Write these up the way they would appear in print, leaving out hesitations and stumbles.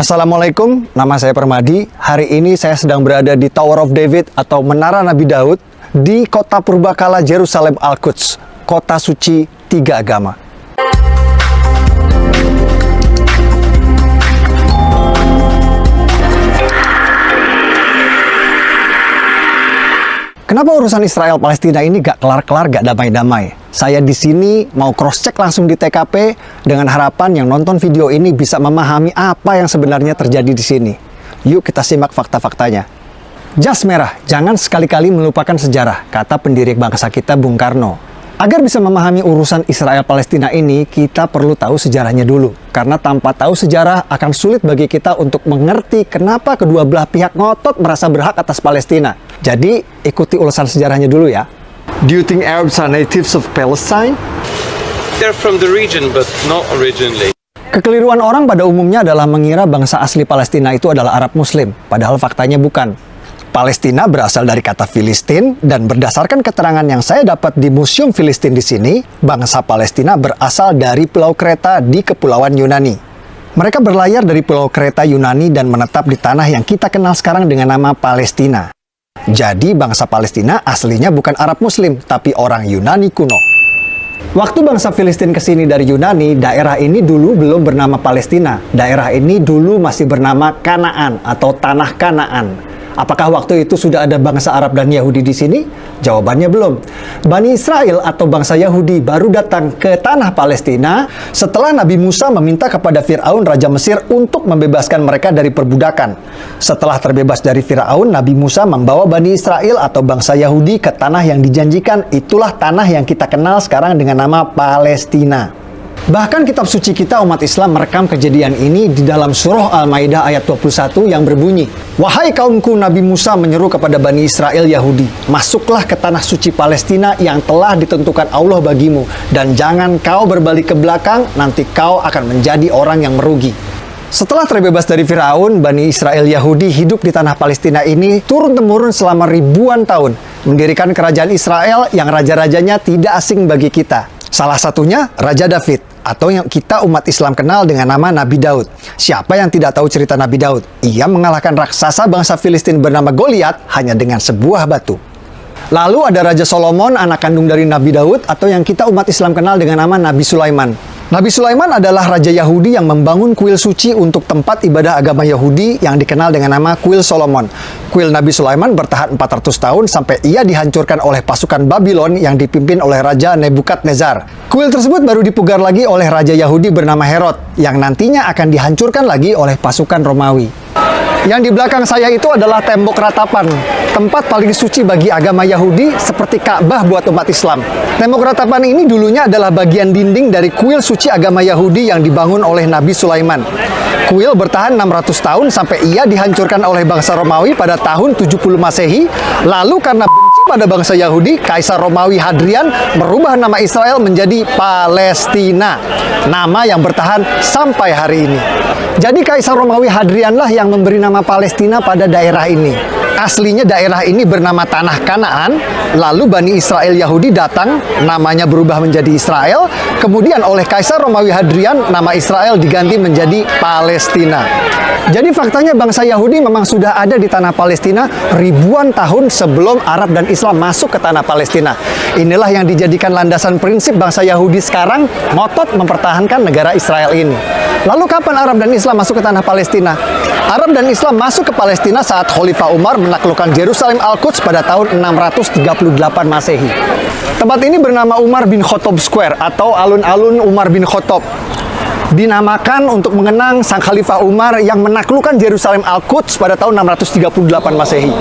Assalamualaikum, nama saya Permadi. Hari ini saya sedang berada di Tower of David atau Menara Nabi Daud di kota purbakala Yerusalem Al-Quds, kota suci tiga agama. Kenapa urusan Israel-Palestina ini gak kelar-kelar, gak damai-damai? Saya di sini mau cross-check langsung di TKP dengan harapan yang nonton video ini bisa memahami apa yang sebenarnya terjadi di sini. Yuk kita simak fakta-faktanya. Jas merah, jangan sekali-kali melupakan sejarah, kata pendiri bangsa kita Bung Karno. Agar bisa memahami urusan Israel-Palestina ini, kita perlu tahu sejarahnya dulu. Karena tanpa tahu sejarah akan sulit bagi kita untuk mengerti kenapa kedua belah pihak ngotot merasa berhak atas Palestina. Jadi, ikuti ulasan sejarahnya dulu ya. Do you think Arabs are natives of Palestine? They're from the region, but not originally. Kekeliruan orang pada umumnya adalah mengira bangsa asli Palestina itu adalah Arab Muslim. Padahal faktanya bukan. Palestina berasal dari kata Filistin, dan berdasarkan keterangan yang saya dapat di Museum Filistin di sini, bangsa Palestina berasal dari Pulau Kreta di Kepulauan Yunani. Mereka berlayar dari Pulau Kreta Yunani dan menetap di tanah yang kita kenal sekarang dengan nama Palestina. Jadi bangsa Palestina aslinya bukan Arab Muslim, tapi orang Yunani kuno. Waktu bangsa Filistin kesini dari Yunani, daerah ini dulu belum bernama Palestina. Daerah ini dulu masih bernama Kanaan atau Tanah Kanaan. Apakah waktu itu sudah ada bangsa Arab dan Yahudi di sini? Jawabannya belum. Bani Israel atau bangsa Yahudi baru datang ke tanah Palestina setelah Nabi Musa meminta kepada Fir'aun Raja Mesir untuk membebaskan mereka dari perbudakan. Setelah terbebas dari Fir'aun, Nabi Musa membawa Bani Israel atau bangsa Yahudi ke tanah yang dijanjikan. Itulah tanah yang kita kenal sekarang dengan nama Palestina. Bahkan kitab suci kita umat Islam merekam kejadian ini di dalam surah Al-Maidah ayat 21 yang berbunyi, "Wahai kaumku, Nabi Musa menyeru kepada Bani Israel Yahudi, masuklah ke tanah suci Palestina yang telah ditentukan Allah bagimu, dan jangan kau berbalik ke belakang, nanti kau akan menjadi orang yang merugi." Setelah terbebas dari Firaun, Bani Israel Yahudi hidup di tanah Palestina ini turun-temurun selama ribuan tahun, mendirikan kerajaan Israel yang raja-rajanya tidak asing bagi kita. Salah satunya Raja David, atau yang kita umat Islam kenal dengan nama Nabi Daud. Siapa yang tidak tahu cerita Nabi Daud? Ia mengalahkan raksasa bangsa Filistin bernama Goliat hanya dengan sebuah batu. Lalu ada Raja Solomon, anak kandung dari Nabi Daud, atau yang kita umat Islam kenal dengan nama Nabi Sulaiman. Nabi Sulaiman adalah raja Yahudi yang membangun kuil suci untuk tempat ibadah agama Yahudi yang dikenal dengan nama Kuil Solomon. Kuil Nabi Sulaiman bertahan 400 tahun sampai ia dihancurkan oleh pasukan Babylon yang dipimpin oleh Raja Nebukadnezar. Kuil tersebut baru dipugar lagi oleh raja Yahudi bernama Herod yang nantinya akan dihancurkan lagi oleh pasukan Romawi. Yang di belakang saya itu adalah tembok ratapan, tempat paling suci bagi agama Yahudi seperti Ka'bah buat umat Islam. Tembok ratapan ini dulunya adalah bagian dinding dari kuil suci agama Yahudi yang dibangun oleh Nabi Sulaiman. Kuil bertahan 600 tahun sampai ia dihancurkan oleh bangsa Romawi pada tahun 70 Masehi. Lalu karena benci pada bangsa Yahudi, Kaisar Romawi Hadrian merubah nama Israel menjadi Palestina, nama yang bertahan sampai hari ini. Jadi Kaisar Romawi Hadrian lah yang memberi nama Palestina pada daerah ini. Aslinya daerah ini bernama Tanah Kanaan, lalu Bani Israel Yahudi datang, namanya berubah menjadi Israel, kemudian oleh Kaisar Romawi Hadrian, nama Israel diganti menjadi Palestina. Jadi faktanya bangsa Yahudi memang sudah ada di tanah Palestina ribuan tahun sebelum Arab dan Islam masuk ke tanah Palestina. Inilah yang dijadikan landasan prinsip bangsa Yahudi sekarang ngotot mempertahankan negara Israel ini. Lalu kapan Arab dan Islam masuk ke tanah Palestina? Arab dan Islam masuk ke Palestina saat Khalifah Umar menaklukkan Yerusalem Al-Quds pada tahun 638 Masehi. Tempat ini bernama Umar bin Khattab Square atau alun-alun Umar bin Khattab. Dinamakan untuk mengenang sang Khalifah Umar yang menaklukkan Yerusalem Al-Quds pada tahun 638 Masehi.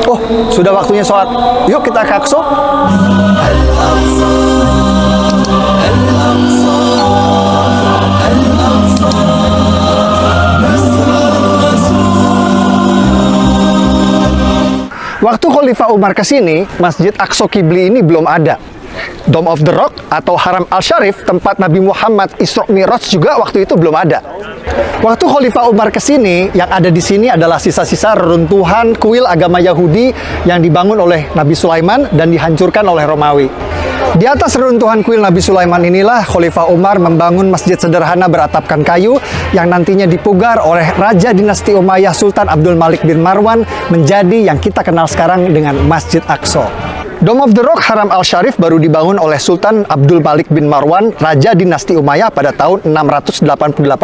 Oh, sudah waktunya sholat. Yuk kita ke Aqsa. Waktu Khalifah Umar ke sini, Masjid Aqsa Qibli ini belum ada. Dome of the Rock atau Haram Al-Sharif, tempat Nabi Muhammad Isra Mi'raj juga waktu itu belum ada. Waktu Khalifah Umar kesini, yang ada di sini adalah sisa-sisa reruntuhan kuil agama Yahudi yang dibangun oleh Nabi Sulaiman dan dihancurkan oleh Romawi. Di atas reruntuhan kuil Nabi Sulaiman inilah Khalifah Umar membangun masjid sederhana beratapkan kayu yang nantinya dipugar oleh Raja Dinasti Umayyah Sultan Abdul Malik bin Marwan menjadi yang kita kenal sekarang dengan Masjid Aqsa. Dome of the Rock Haram Al-Sharif baru dibangun oleh Sultan Abdul Malik bin Marwan, Raja Dinasti Umayyah pada tahun 688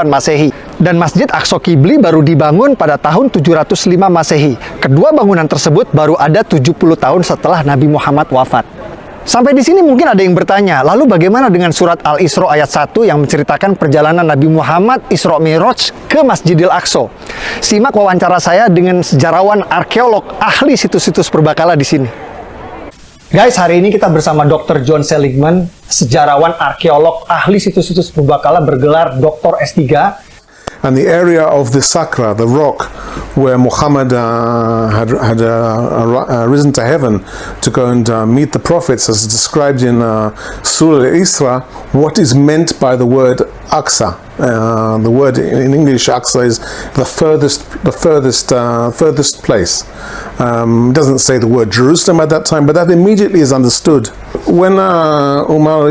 Masehi. Dan Masjid Aqsa Qibli baru dibangun pada tahun 705 Masehi. Kedua bangunan tersebut baru ada 70 tahun setelah Nabi Muhammad wafat. Sampai di sini mungkin ada yang bertanya, lalu bagaimana dengan surat Al-Isra ayat 1 yang menceritakan perjalanan Nabi Muhammad Isra Mi'raj ke Masjidil Aqsa? Simak wawancara saya dengan sejarawan arkeolog ahli situs-situs purbakala di sini. Guys, hari ini kita bersama Dr. John Seligman, sejarawan arkeolog ahli situs-situs purbakala bergelar Dr. S3. And the area of the Sakra, the rock where Muhammad had risen to heaven to go and meet the prophets, as described in Surah Al-Isra, what is meant by the word Aqsa. The word in English, Aqsa, is the furthest place. It doesn't say the word Jerusalem at that time, but that immediately is understood. When Umar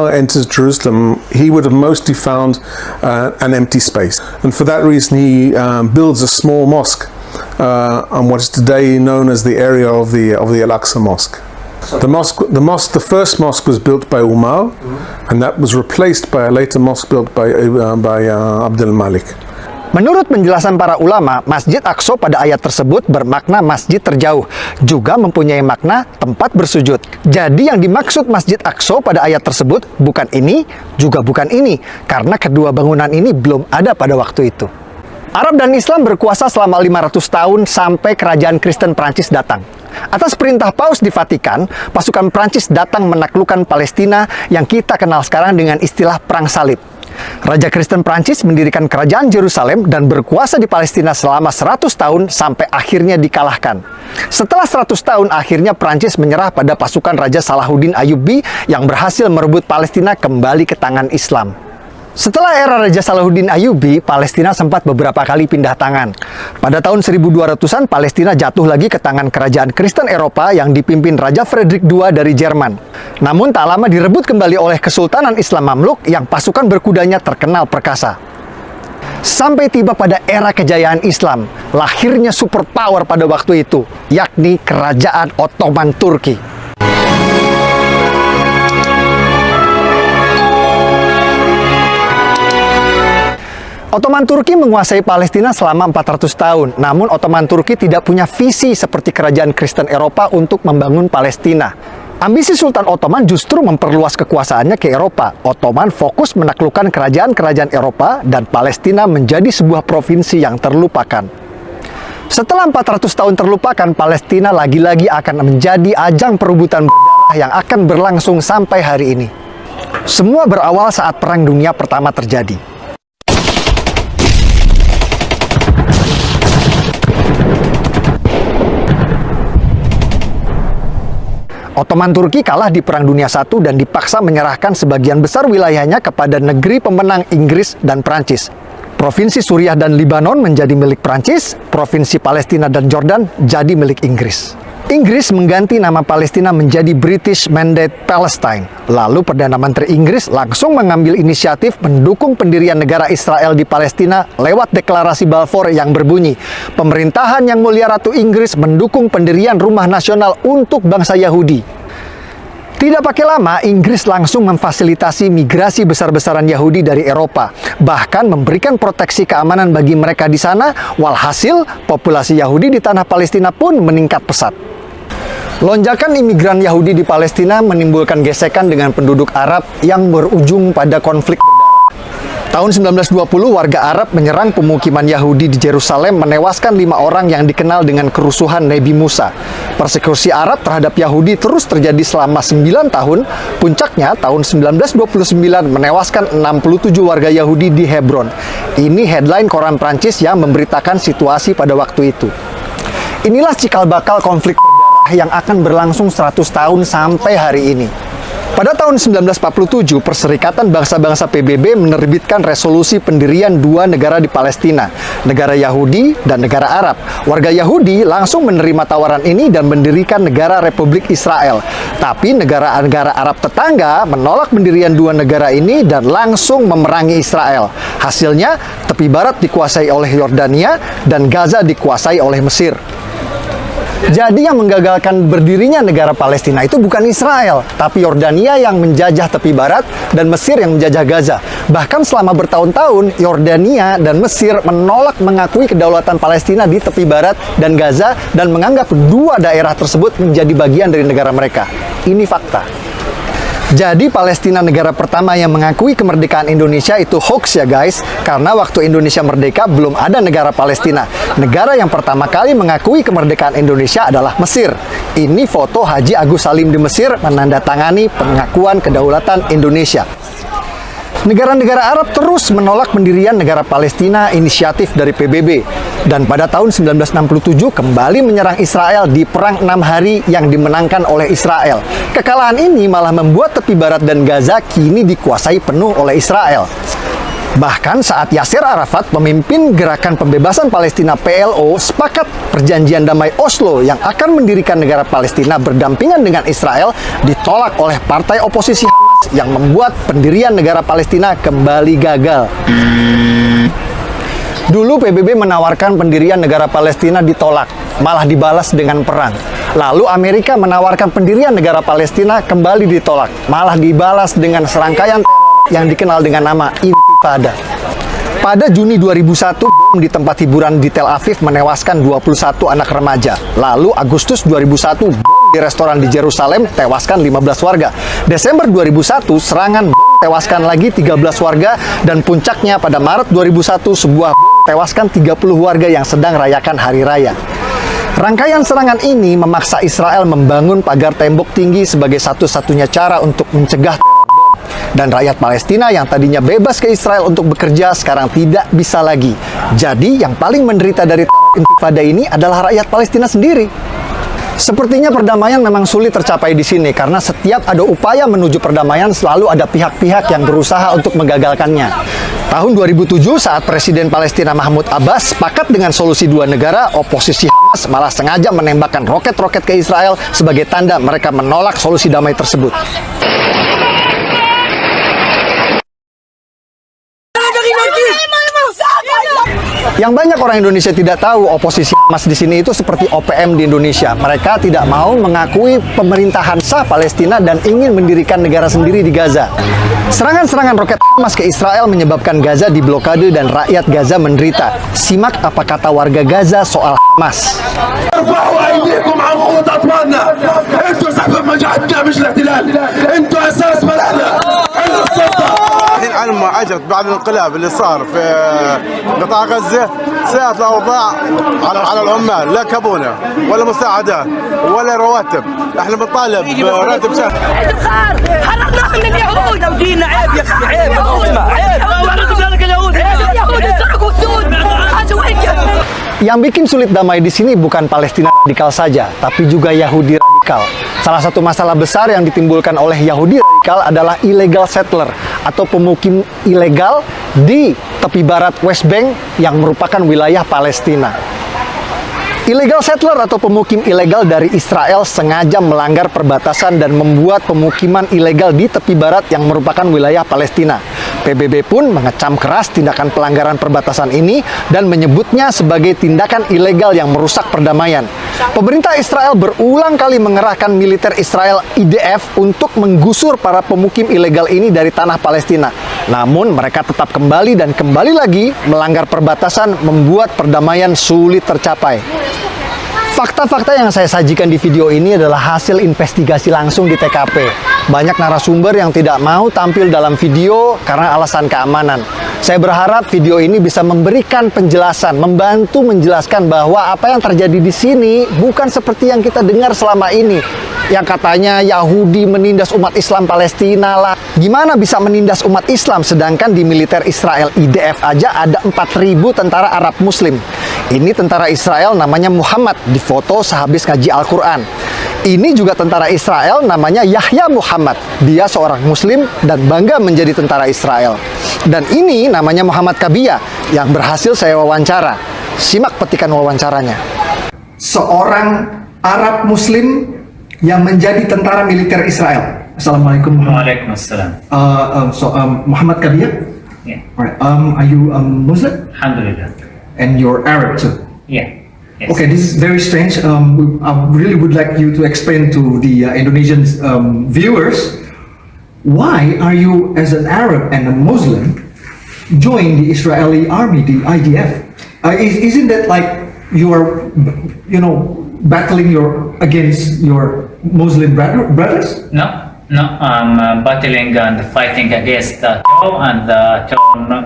enters Jerusalem, he would have mostly found an empty space, and for that reason he builds a small mosque on what is today known as the area of the Al-Aqsa Mosque. The first mosque was built by Umar, and that was replaced by a later mosque built by Abdul Malik. Menurut penjelasan para ulama, Masjid Aqsa pada ayat tersebut bermakna masjid terjauh, juga mempunyai makna tempat bersujud. Jadi yang dimaksud Masjid Aqsa pada ayat tersebut bukan ini, juga bukan ini, karena kedua bangunan ini belum ada pada waktu itu. Arab dan Islam berkuasa selama 500 tahun sampai kerajaan Kristen Prancis datang. Atas perintah Paus di Vatikan, pasukan Prancis datang menaklukkan Palestina yang kita kenal sekarang dengan istilah Perang Salib. Raja Kristen Prancis mendirikan kerajaan Yerusalem dan berkuasa di Palestina selama 100 tahun sampai akhirnya dikalahkan. Setelah 100 tahun, akhirnya Prancis menyerah pada pasukan Raja Salahuddin Ayyubi yang berhasil merebut Palestina kembali ke tangan Islam. Setelah era Raja Salahuddin Ayyubi, Palestina sempat beberapa kali pindah tangan. Pada tahun 1200-an, Palestina jatuh lagi ke tangan kerajaan Kristen Eropa yang dipimpin Raja Frederick II dari Jerman. Namun tak lama direbut kembali oleh Kesultanan Islam Mamluk yang pasukan berkudanya terkenal perkasa. Sampai tiba pada era kejayaan Islam, lahirnya superpower pada waktu itu, yakni Kerajaan Ottoman Turki. Ottoman Turki menguasai Palestina selama 400 tahun. Namun Ottoman Turki tidak punya visi seperti kerajaan Kristen Eropa untuk membangun Palestina. Ambisi Sultan Ottoman justru memperluas kekuasaannya ke Eropa. Ottoman fokus menaklukkan kerajaan-kerajaan Eropa dan Palestina menjadi sebuah provinsi yang terlupakan. Setelah 400 tahun terlupakan, Palestina lagi-lagi akan menjadi ajang perebutan berdarah yang akan berlangsung sampai hari ini. Semua berawal saat Perang Dunia Pertama terjadi. Ottoman Turki kalah di Perang Dunia I dan dipaksa menyerahkan sebagian besar wilayahnya kepada negeri pemenang Inggris dan Prancis. Provinsi Suriah dan Libanon menjadi milik Prancis, Provinsi Palestina dan Jordan jadi milik Inggris. Inggris mengganti nama Palestina menjadi British Mandate Palestine. Lalu Perdana Menteri Inggris langsung mengambil inisiatif mendukung pendirian negara Israel di Palestina lewat deklarasi Balfour yang berbunyi, "Pemerintahan Yang Mulia Ratu Inggris mendukung pendirian rumah nasional untuk bangsa Yahudi." Tidak pakai lama, Inggris langsung memfasilitasi migrasi besar-besaran Yahudi dari Eropa, bahkan memberikan proteksi keamanan bagi mereka di sana. Walhasil, populasi Yahudi di tanah Palestina pun meningkat pesat. Lonjakan imigran Yahudi di Palestina menimbulkan gesekan dengan penduduk Arab yang berujung pada konflik berdarah. Tahun 1920, warga Arab menyerang pemukiman Yahudi di Yerusalem, menewaskan 5 orang yang dikenal dengan kerusuhan Nabi Musa. Persekusi Arab terhadap Yahudi terus terjadi selama 9 tahun. Puncaknya tahun 1929 menewaskan 67 warga Yahudi di Hebron. Ini headline koran Prancis yang memberitakan situasi pada waktu itu. Inilah cikal bakal konflik berdarah yang akan berlangsung 100 tahun sampai hari ini. Pada tahun 1947, Perserikatan Bangsa-Bangsa PBB menerbitkan resolusi pendirian dua negara di Palestina, negara Yahudi dan negara Arab. Warga Yahudi langsung menerima tawaran ini dan mendirikan negara Republik Israel. Tapi negara-negara Arab tetangga menolak pendirian dua negara ini dan langsung memerangi Israel. Hasilnya, tepi barat dikuasai oleh Yordania dan Gaza dikuasai oleh Mesir. Jadi yang menggagalkan berdirinya negara Palestina itu bukan Israel, tapi Yordania yang menjajah tepi barat dan Mesir yang menjajah Gaza. Bahkan selama bertahun-tahun, Yordania dan Mesir menolak mengakui kedaulatan Palestina di tepi barat dan Gaza dan menganggap dua daerah tersebut menjadi bagian dari negara mereka. Ini fakta. Jadi Palestina negara pertama yang mengakui kemerdekaan Indonesia itu hoax ya guys, karena waktu Indonesia merdeka belum ada negara Palestina. Negara yang pertama kali mengakui kemerdekaan Indonesia adalah Mesir. Ini foto Haji Agus Salim di Mesir menandatangani pengakuan kedaulatan Indonesia. Negara-negara Arab terus menolak pendirian negara Palestina inisiatif dari PBB. Dan pada tahun 1967 kembali menyerang Israel di Perang 6 Hari yang dimenangkan oleh Israel. Kekalahan ini malah membuat tepi barat dan Gaza kini dikuasai penuh oleh Israel. Bahkan saat Yasser Arafat, pemimpin Gerakan Pembebasan Palestina PLO, sepakat perjanjian damai Oslo yang akan mendirikan negara Palestina berdampingan dengan Israel ditolak oleh partai oposisi Hamas yang membuat pendirian negara Palestina kembali gagal. Dulu PBB menawarkan pendirian negara Palestina ditolak, malah dibalas dengan perang. Lalu Amerika menawarkan pendirian negara Palestina kembali ditolak, malah dibalas dengan serangkaian teror yang dikenal dengan nama Intifada. Pada Juni 2001, bom di tempat hiburan di Tel Aviv menewaskan 21 anak remaja. Lalu Agustus 2001, bom di restoran di Yerusalem tewaskan 15 warga. Desember 2001, serangan bom tewaskan lagi 13 warga. Dan puncaknya pada Maret 2001, sebuah bom tewaskan 30 warga yang sedang rayakan Hari Raya. Rangkaian serangan ini memaksa Israel membangun pagar tembok tinggi sebagai satu-satunya cara untuk mencegah teror bom. Dan rakyat Palestina yang tadinya bebas ke Israel untuk bekerja sekarang tidak bisa lagi. Jadi yang paling menderita dari teror Intifada ini adalah rakyat Palestina sendiri. Sepertinya perdamaian memang sulit tercapai di sini karena setiap ada upaya menuju perdamaian selalu ada pihak-pihak yang berusaha untuk menggagalkannya. Tahun 2007 saat Presiden Palestina Mahmud Abbas sepakat dengan solusi dua negara, oposisi Hamas malah sengaja menembakkan roket-roket ke Israel sebagai tanda mereka menolak solusi damai tersebut. Yang banyak orang Indonesia tidak tahu, oposisi Hamas di sini itu seperti OPM di Indonesia. Mereka tidak mau mengakui pemerintahan sah Palestina dan ingin mendirikan negara sendiri di Gaza. Serangan-serangan roket Hamas ke Israel menyebabkan Gaza diblokade dan rakyat Gaza menderita. Simak apa kata warga Gaza soal Hamas. على ما اجت بعد الانقلاب اللي صار في قطاع غزه سيئت الاوضاع على العمال، لا كابونه ولا مساعدات ولا رواتب. احنا بنطالب براتب شهر. حررناهم من اليهود لو جينا عيب يا اخي عيب اسمع عيب لك اليهود اليهود سرقوا السود Yang bikin sulit damai di sini bukan Palestina radikal saja, tapi juga Yahudi radikal. Salah satu masalah besar yang ditimbulkan oleh Yahudi radikal adalah illegal settler atau pemukim ilegal di tepi barat West Bank yang merupakan wilayah Palestina. Illegal settler atau pemukim ilegal dari Israel sengaja melanggar perbatasan dan membuat pemukiman ilegal di tepi barat yang merupakan wilayah Palestina. PBB pun mengecam keras tindakan pelanggaran perbatasan ini dan menyebutnya sebagai tindakan ilegal yang merusak perdamaian. Pemerintah Israel berulang kali mengerahkan militer Israel IDF untuk menggusur para pemukim ilegal ini dari tanah Palestina. Namun mereka tetap kembali dan kembali lagi melanggar perbatasan, membuat perdamaian sulit tercapai. Fakta-fakta yang saya sajikan di video ini adalah hasil investigasi langsung di TKP. Banyak narasumber yang tidak mau tampil dalam video karena alasan keamanan. Saya berharap video ini bisa memberikan penjelasan, membantu menjelaskan bahwa apa yang terjadi di sini bukan seperti yang kita dengar selama ini. Yang katanya Yahudi menindas umat Islam Palestina lah. Gimana bisa menindas umat Islam sedangkan di militer Israel IDF aja ada 4.000 tentara Arab Muslim. Ini tentara Israel namanya Muhammad, difoto sehabis ngaji Al-Quran. Ini juga tentara Israel namanya Yahya Muhammad. Dia seorang muslim dan bangga menjadi tentara Israel. Dan ini namanya Muhammad Kabia yang berhasil saya wawancara. Simak petikan wawancaranya. Seorang Arab muslim yang menjadi tentara militer Israel. Assalamualaikum. Waalaikumsalam. Muhammad Kabia? Yeah. Alright. Are you Muslim? Alhamdulillah. And you're Arab too? Yeah. Yes. Okay, this is very strange. I really would like you to explain to the Indonesian viewers, why are you, as an Arab and a Muslim, join the Israeli army, the IDF? Isn't that like you are, battling against your Muslim brothers? No, I'm battling and fighting against the terror, and the terror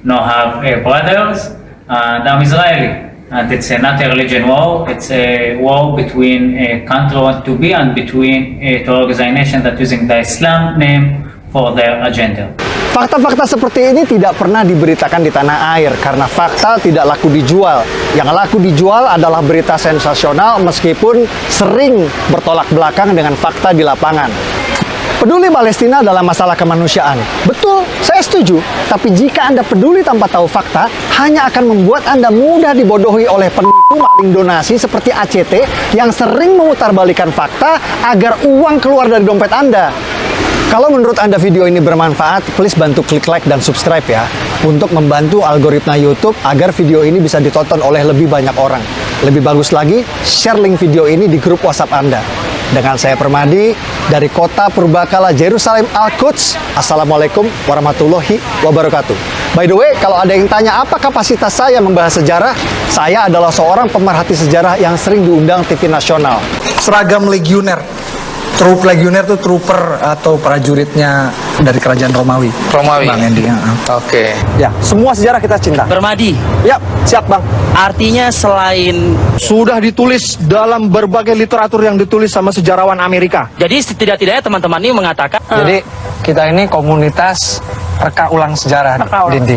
no have brothers, and I'm Israeli. And it's not a religion war, it's a war between a country want to be and between a organization that using the Islam name for their agenda. Fakta-fakta seperti ini tidak pernah diberitakan di tanah air karena fakta tidak laku dijual. Yang laku dijual adalah berita sensasional meskipun sering bertolak belakang dengan fakta di lapangan. Peduli Palestina dalam masalah kemanusiaan. Betul, saya setuju. Tapi jika Anda peduli tanpa tahu fakta, hanya akan membuat Anda mudah dibodohi oleh penipu maling donasi seperti ACT yang sering memutarbalikkan fakta agar uang keluar dari dompet Anda. Kalau menurut Anda video ini bermanfaat, please bantu klik like dan subscribe ya, untuk membantu algoritma YouTube agar video ini bisa ditonton oleh lebih banyak orang. Lebih bagus lagi, share link video ini di grup WhatsApp Anda. Dengan saya Permadi, dari kota Purbakala Jerusalem Al-Quds. Assalamualaikum warahmatullahi wabarakatuh. By the way, kalau ada yang tanya apa kapasitas saya membahas sejarah, saya adalah seorang pemerhati sejarah yang sering diundang TV nasional. Seragam legioner. Trup legioner itu trooper atau prajuritnya dari kerajaan Romawi. Bang Andy. Oke. Ya, semua sejarah kita cinta. Permadi, Ya, siap Bang. artinya selain Sudah ditulis dalam berbagai literatur yang ditulis sama sejarawan Amerika. jadi setidak-tidaknya teman-teman ini mengatakan Jadi kita ini komunitas reka ulang sejarah, Dindi.